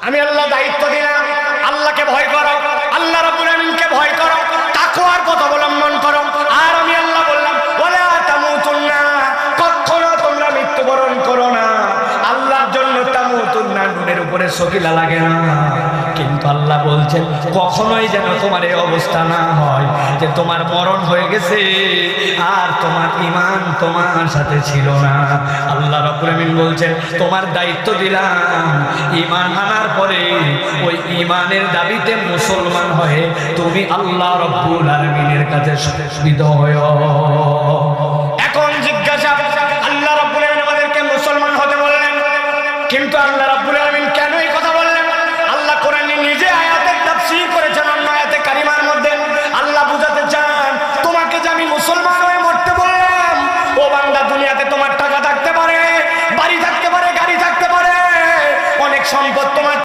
আমি আল্লাহ দায়িত্ব দিলাম, আল্লাহকে ভয় করো, আল্লাহ রাব্বুল আমিনকে ভয় করো, তাকওয়ার পথ অবলম্বন করো। আর আমি আল্লাহ বললাম ওয়ালা তামুতুন্না, কখনো তোমরা মৃত্যুবরণ করো না। আল্লাহর জন্য তামুতুন্না নুনের উপরে সকিলা লাগে না, কিন্তু আল্লাহ বলছেন কখনোই যেন তোমার এই অবস্থা না হয় যে তোমার মরণ হয়ে গেছে আর তোমার ঈমান তোমার সাথে ছিল না। আল্লাহ রাব্বুল আমিন বলছেন তোমার দায়িত্ব দিলাম, ঈমান আনার পরে ওই ঈমানের দাবিতে মুসলমান হয়ে তুমি আল্লাহ রাব্বুল আলামিনের কাছে শহীদ হও। এখন জিজ্ঞাসা, আল্লাহ রাব্বুল আমিন আমাদেরকে মুসলমান হতে বললেন, কিন্তু আল্লাহ